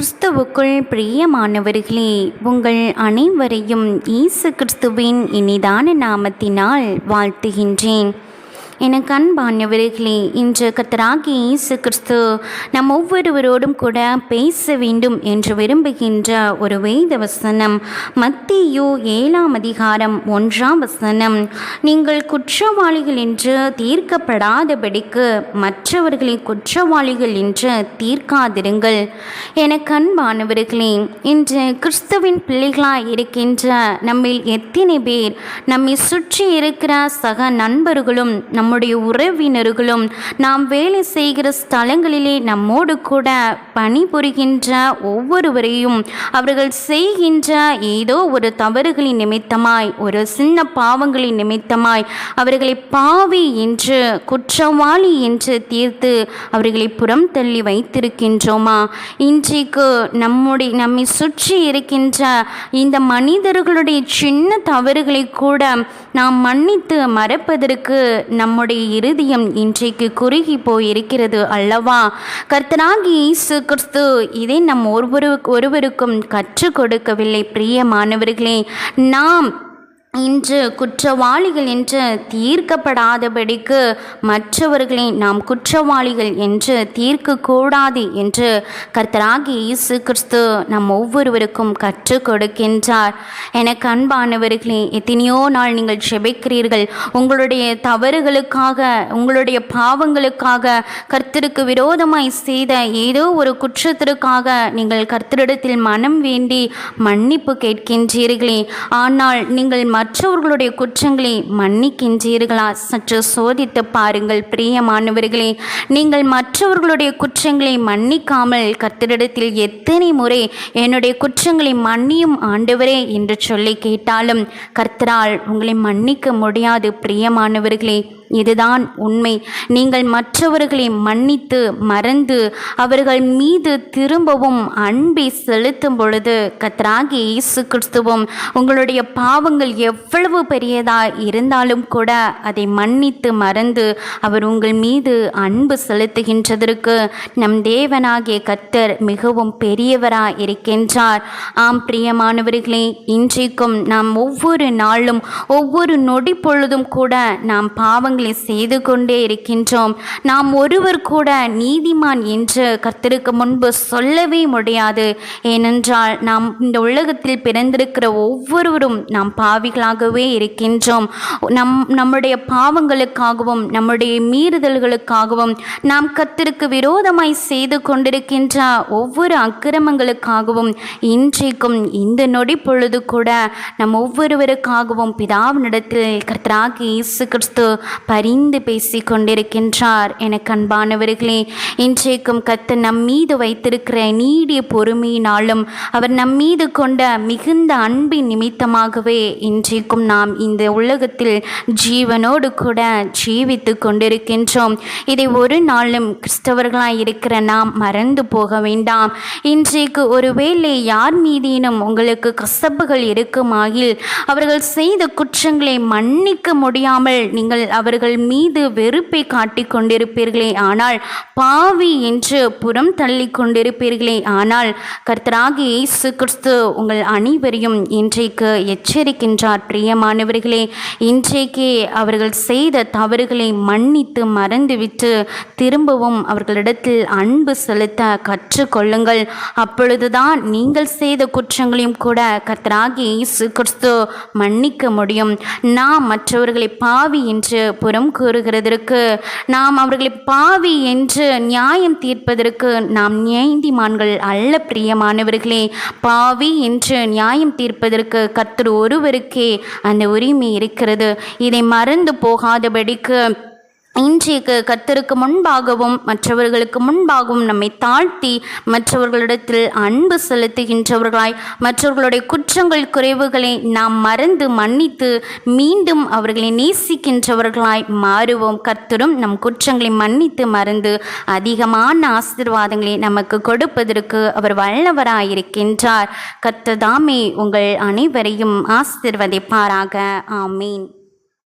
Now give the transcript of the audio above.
கிறிஸ்துவுக்குள் பிரியமானவர்களே, உங்கள் அனைவரையும் இயேசு கிறிஸ்துவின் இனிதான நாமத்தினால் வாழ்த்துகின்றேன். எனக்கு அன்பானவர்களே, இன்று கர்த்தராகிய இயேசு கிறிஸ்து நம் ஒவ்வொருவரோடும் கூட பேச வேண்டும் என்று விரும்புகின்ற ஒரு வேத வசனம் மத்தேயு 7ஆம் அதிகாரம் 1ஆம் வசனம். நீங்கள் குற்றவாளிகள் என்று தீர்க்கப்படாதபடிக்கு மற்றவர்களை குற்றவாளிகள் என்று தீர்க்காதிருங்கள். எனக்கு அன்பானவர்களே, இன்று கிறிஸ்துவின் பிள்ளைகளாய் இருக்கின்ற நம்மில் எத்தனை பேர் நம்மை சுற்றி இருக்கிற சக நண்பர்களும் நம்முடைய உறவினர்களும் நாம் வேலை செய்கிற ஸ்தலங்களிலே நம்மோடு கூட பணிபுரிகின்ற ஒவ்வொருவரையும் அவர்கள் செய்கின்ற ஏதோ ஒரு தவறுகளின் நிமித்தமாய், ஒரு சின்ன பாவங்களின் நிமித்தமாய் அவர்களை பாவி என்று, குற்றவாளி என்று தீர்த்து அவர்களை புறம் தள்ளி வைத்திருக்கின்றோமா? இன்றைக்கு நம்மை சுற்றி இருக்கின்ற இந்த மனிதர்களுடைய சின்ன தவறுகளை கூட நாம் மன்னித்து மறப்பதற்கு நம்முடைய இருதயம் இன்றைக்கு குறுகி போயிருக்கிறது அல்லவா? கர்த்தராகிய இயேசு கிறிஸ்து இதை நம் ஒருவருக்கும் கற்றுக் கொடுக்கவில்லை. பிரியமானவர்களே, நாம் இன்று குற்றவாளிகள் என்று தீர்க்கப்படாதபடிக்கு மற்றவர்களை நாம் குற்றவாளிகள் என்று தீர்க்கக்கூடாது என்று கர்த்தராகிய இயேசு கிறிஸ்து நம் ஒவ்வொருவருக்கும் கற்றுக் கொடுக்கின்றார். எனக்கு அன்பானவர்களே, எத்தனையோ நாள் நீங்கள் ஜெபிக்கிறீர்கள், உங்களுடைய தவறுகளுக்காக, உங்களுடைய பாவங்களுக்காக, கர்த்தருக்கு விரோதமாய் செய்த ஏதோ ஒரு குற்றத்திற்காக நீங்கள் கர்த்தரிடத்தில் மனம் வேண்டி மன்னிப்பு கேட்கின்றீர்களே. ஆனால் நீங்கள் மற்றவர்களுடைய குற்றங்களை மன்னிக்கின்றீர்களா? சற்று சோதித்து பாருங்கள். பிரியமானவர்களே, நீங்கள் மற்றவர்களுடைய குற்றங்களை மன்னிக்காமல் கர்த்தரிடத்தில் எத்தனை முறை என்னுடைய குற்றங்களை மன்னியும் ஆண்டவரே என்று சொல்லி கேட்டாலும் கர்த்தரால் உங்களை மன்னிக்க முடியாது. பிரியமானவர்களே, இதுதான் உண்மை. நீங்கள் மற்றவர்களை மன்னித்து மறந்து அவர்கள் மீது திரும்பவும் அன்பை செலுத்தும் பொழுது கர்த்தராகிய இயேசு கிறிஸ்துவும் உங்களுடைய பாவங்கள் எவ்வளவு பெரியதாய் இருந்தாலும் கூட அதை மன்னித்து மறந்து அவர் உங்கள் மீது அன்பு செலுத்துகின்றதற்கு நம் தேவனாகிய கர்த்தர் மிகவும் பெரியவராய் இருக்கின்றார். ஆம் பிரியமானவர்களே, இன்றைக்கும் நாம் ஒவ்வொரு நாளும் ஒவ்வொரு நொடி பொழுதும் கூட நாம் பாவங்கள் செய்து கொண்டே இருக்கின்றோம். நாம் ஒருவர் கூட நீதிமான் என்று கர்த்தருக்கு முன்பு சொல்லவே முடியாது. ஏனென்றால் நாம் இந்த உலகத்தில் பிறந்திருக்கிற ஒவ்வொருவரும் நாம் பாவிகளாகவே இருக்கின்றோம். நம்முடைய பாவங்களுக்காகவும் நம்முடைய மீறுதல்களுக்காகவும் நாம் கர்த்தருக்கு விரோதமாய் செய்து கொண்டிருக்கின்ற ஒவ்வொரு அக்கிரமங்களுக்காகவும் இன்றைக்கும் இந்த நொடி பொழுது கூட நம் ஒவ்வொருவருக்காகவும் பிதாவினிடத்தில் கர்த்தராகிய இயேசு கிறிஸ்து பரிந்து பேசி கொண்டிருக்கின்றார். எனக்கு அன்பானவர்களே, இன்றைக்கும் கர்த்தர் நம் மீது வைத்திருக்கிற நீடிய பொறுமையினாலும் அவர் நம் மீது கொண்ட மிகுந்த அன்பின் நிமித்தமாகவே இன்றைக்கும் நாம் இந்த உலகத்தில் ஜீவனோடு கூட ஜீவித்து கொண்டிருக்கின்றோம். இதை ஒரு நாளும் கிறிஸ்தவர்களாய் இருக்கிற நாம் மறந்து போக வேண்டாம். இன்றைக்கு ஒருவேளை யார் மீதேனும் உங்களுக்கு கசப்புகள் இருக்குமாயில் அவர்கள் செய்த குற்றங்களை மன்னிக்க முடியாமல் நீங்கள் அவர்கள் மீது வெறுப்பை காட்டிக் கொண்டிருப்பீர்களே, ஆனால் பாவி என்று புறம் தள்ளி கொண்டிருப்பீர்களே, ஆனால் கர்த்தராகிய இயேசு கிறிஸ்து உங்கள் அனைவரையும் இன்றைக்கு எச்சரிக்கின்றார். பிரியமானவர்களே, இன்றைக்கே அவர்கள் செய்த தவறுகளை மன்னித்து மறந்துவிட்டு திரும்பவும் அவர்களிடத்தில் அன்பு செலுத்த கற்றுக்கொள்ளுங்கள். அப்பொழுதுதான் நீங்கள் செய்த குற்றங்களையும் கூட கர்த்தராகிய இயேசு கிறிஸ்து மன்னிக்க முடியும். நாம் மற்றவர்களை பாவி என்று புறம் கூறுகிறதற்கு, நாம் அவர்களை பாவி என்று நியாயம் தீர்ப்பதற்கு நாம் நீதிமான்கள் அல்ல. பிரியமானவர்களே, பாவி என்று நியாயம் தீர்ப்பதற்கு கர்த்தர் ஒருவருக்கே அந்த உரிமை இருக்கிறது. இதை மறந்து போகாதபடிக்கு இன்றைக்கு கர்த்தருக்கு முன்பாகவும் மற்றவர்களுக்கு முன்பாகவும் நம்மை தாழ்த்தி மற்றவர்களிடத்தில் அன்பு செலுத்துகின்றவர்களாய், மற்றவர்களுடைய குற்றங்கள் குறைவுகளை நாம் மறந்து மன்னித்து மீண்டும் அவர்களை நேசிக்கின்றவர்களாய் மாறுவோம். கர்த்தரும் நம் குற்றங்களை மன்னித்து மறந்து அதிகமான ஆசீர்வாதங்களை நமக்கு கொடுப்பதற்கு அவர் வல்லவராயிருக்கின்றார். கர்த்தர் தாமே உங்கள் அனைவரையும் ஆசீர்வதிப்பாராக. ஆமீன்.